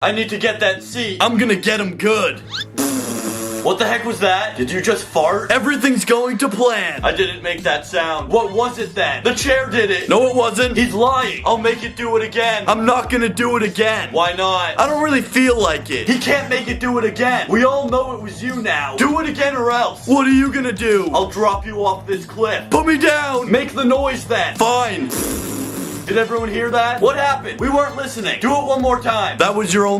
I need to get that seat. I'm gonna get him good. What the heck was that? Did you just fart? Everything's going to plan. I didn't make that sound. What was it then? The chair did it. No, it wasn't. He's lying. I'll make it do it again. I'm not gonna do it again. Why not? I don't really feel like it. He can't make it do it again. We all know it was you now. Do it again or else. What are you gonna do? I'll drop you off this cliff. Put me down. Make the noise then. Fine. Did everyone hear that? What happened? We weren't listening. Do it one more time. That was your only